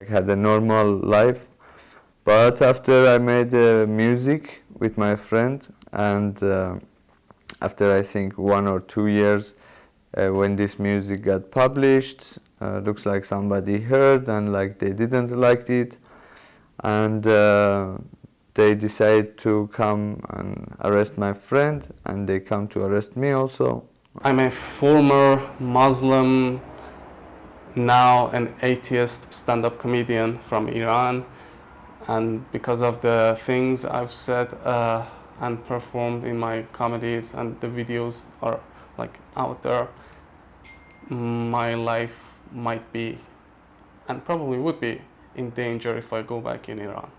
I had a normal life, but after I made music with my friend, and after I think 1 or 2 years, when this music got published, looks like somebody heard and like they didn't like it, and they decided to come and arrest my friend, and they come to arrest me also. I'm a former Muslim, now an atheist stand-up comedian from Iran, and because of the things I've said and performed in my comedies and the videos are like out there, my life might be and probably would be in danger if I go back in Iran.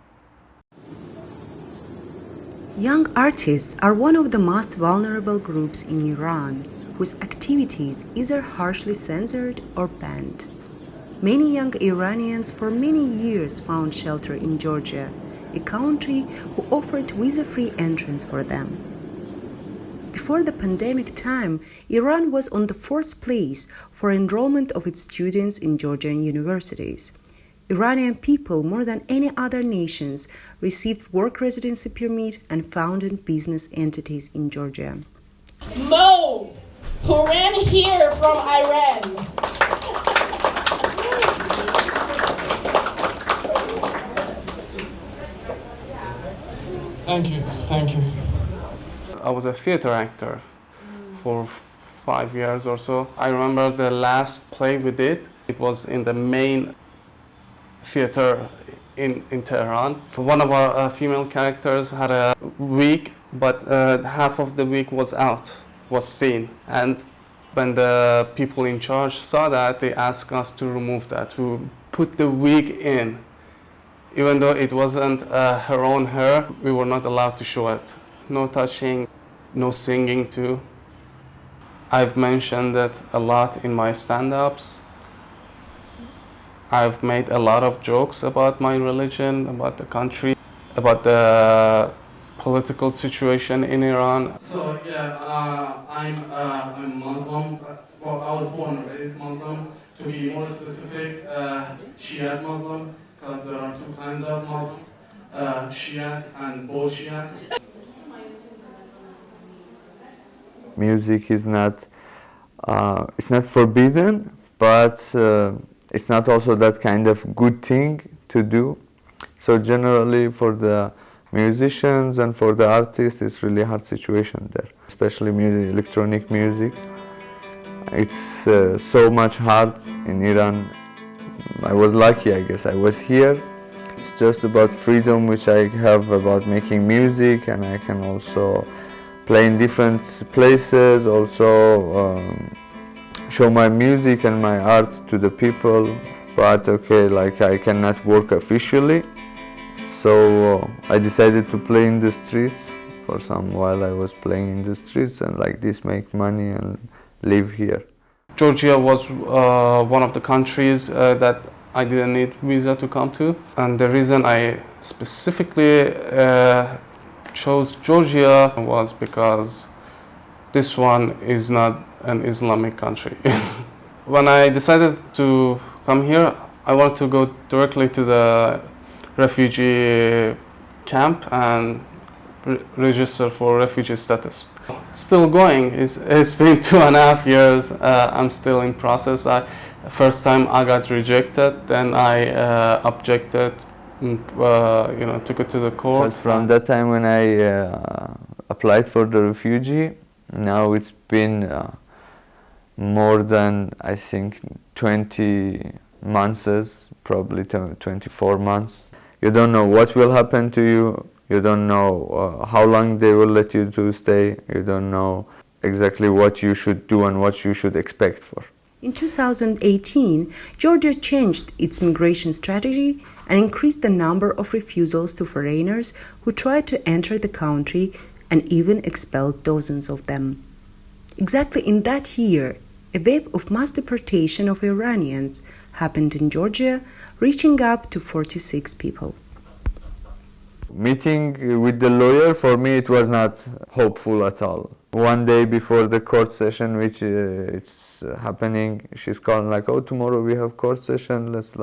Young artists are one of the most vulnerable groups in Iran, whose activities either harshly censored or banned. Many young Iranians for many years found shelter in Georgia, a country who offered visa-free entrance for them. Before the pandemic time, Iran was on the fourth place for enrollment of its students in Georgian universities. Iranian people, more than any other nations, received work residency permit and founded business entities in Georgia. Mo, who ran here from Iran. Thank you. I was a theater actor for 5 years or so. I remember the last play we did. It was in the main theater in Tehran. One of our female characters had a wig, but half of the wig was out, was seen. And when the people in charge saw that, they asked us to remove that, to put the wig in. Even though it wasn't her own hair, we were not allowed to show it. No touching, no singing too. I've mentioned it a lot in my stand-ups. I've made a lot of jokes about my religion, about the country, about the political situation in Iran. So yeah, I'm Muslim. Well, I was born and raised Muslim. To be more specific, Shiite Muslim, because there are two kinds of Muslims, Shiite and Bolshiite. Music is not, it's not forbidden, but it's not also that kind of good thing to do. So generally for the musicians and for the artists, it's really hard situation there, especially electronic music. It's so much hard in Iran. I was lucky, I guess. I was here. It's just about freedom which I have about making music, and I can also play in different places, also show my music and my art to the people. But okay, like I cannot work officially, so I decided to play in the streets for some while. I was playing in the streets and like this, make money and live here. Georgia was one of the countries that I didn't need visa to come to, and the reason I specifically chose Georgia was because this one is not an Islamic country. When I decided to come here, I wanted to go directly to the refugee camp and register for refugee status. Still going. It's been 2.5 years. I'm still in process. First time I got rejected, then I objected, took it to the court. But from that time when I applied for the refugee, now it's been more than, I think, 20 months, probably 24 months. You don't know what will happen to you. You don't know how long they will let you to stay. You don't know exactly what you should do and what you should expect for. In 2018, Georgia changed its migration strategy and increased the number of refusals to foreigners who tried to enter the country, and even expelled dozens of them. Exactly in that year, a wave of mass deportation of Iranians happened in Georgia, reaching up to 46 people. Meeting with the lawyer, for me, it was not hopeful at all. One day before the court session, which it's happening, she's calling like, oh, tomorrow we have court session, let's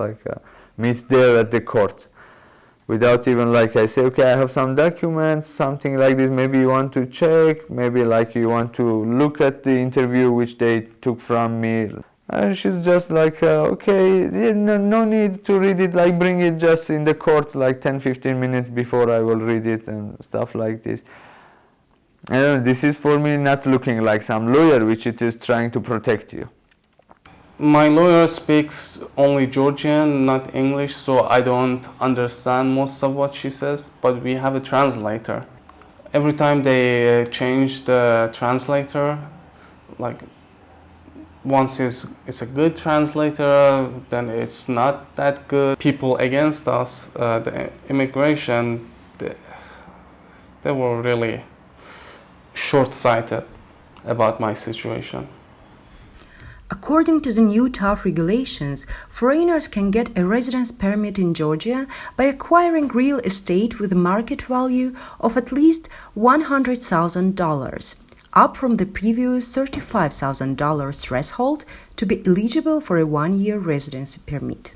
meet there at the court. Without even like I say, okay, I have some documents, something like this, maybe you want to check, maybe like you want to look at the interview which they took from me. And she's just like, okay, no need to read it, like bring it just in the court like 10-15 minutes before I will read it and stuff like this. And this is for me not looking like some lawyer which it is trying to protect you. My lawyer speaks only Georgian, not English, so I don't understand most of what she says, but we have a translator. Every time they change the translator, like once it's a good translator, then it's not that good. People against us, the immigration, they were really short-sighted about my situation. According to the new tough regulations, foreigners can get a residence permit in Georgia by acquiring real estate with a market value of at least $100,000, up from the previous $35,000 threshold to be eligible for a one-year residency permit.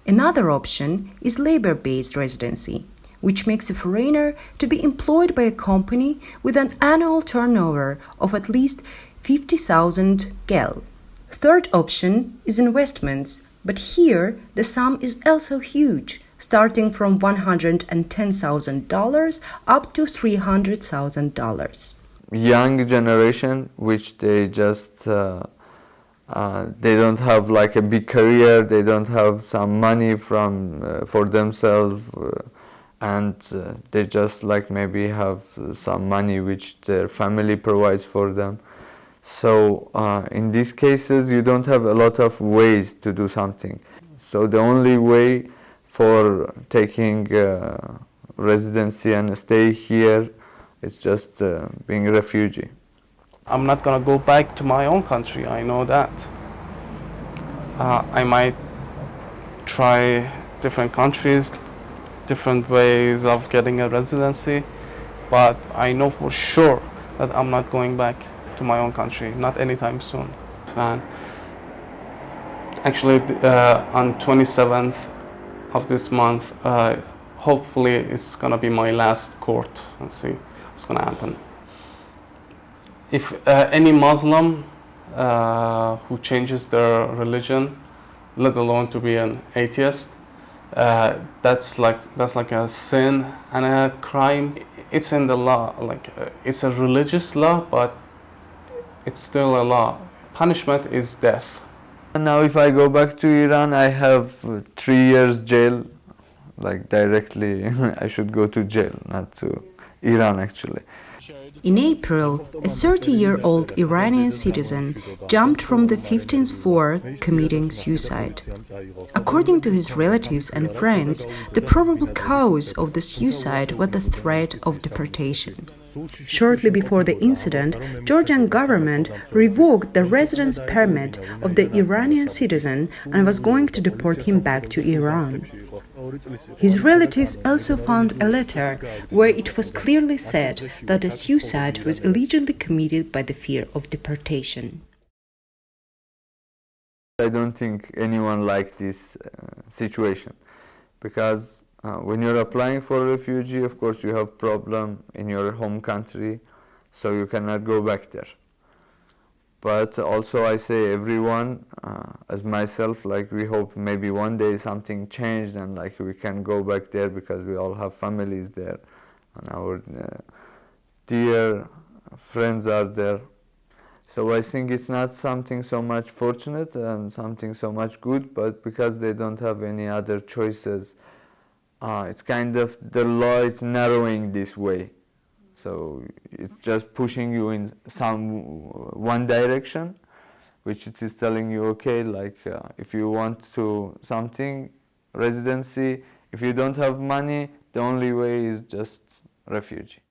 Another option is labor-based residency, which makes a foreigner to be employed by a company with an annual turnover of at least 50,000 gel. Third option is investments, but here the sum is also huge, starting from $110,000 up to $300,000. Young generation, which they just they don't have like a big career, they don't have some money for themselves, and they just like maybe have some money which their family provides for them. So in these cases, you don't have a lot of ways to do something. So the only way for taking residency and stay here is just being a refugee. I'm not gonna go back to my own country, I know that. I might try different countries, different ways of getting a residency, but I know for sure that I'm not going back to my own country, not anytime soon. And actually, on 27th of this month, hopefully it's gonna be my last court. Let's see what's gonna happen. If any Muslim who changes their religion, let alone to be an atheist, that's like a sin and a crime. It's in the law, like it's a religious law, but it's still a law. Punishment is death. And now if I go back to Iran, I have 3 years jail, like directly I should go to jail, not to Iran actually. In April, a 30-year-old Iranian citizen jumped from the 15th floor, committing suicide. According to his relatives and friends, the probable cause of the suicide was the threat of deportation. Shortly before the incident, Georgian government revoked the residence permit of the Iranian citizen and was going to deport him back to Iran. His relatives also found a letter where it was clearly said that the suicide was allegedly committed by the fear of deportation. I don't think anyone liked this situation, because when you're applying for a refugee, of course you have problem in your home country, so you cannot go back there. But also I say everyone, as myself, like we hope maybe one day something changed and like we can go back there, because we all have families there and our dear friends are there. So I think it's not something so much fortunate and something so much good, but because they don't have any other choices, it's kind of the law is narrowing this way. So it's just pushing you in one direction, which it is telling you, okay, like if you want to something, residency, if you don't have money, the only way is just refugee.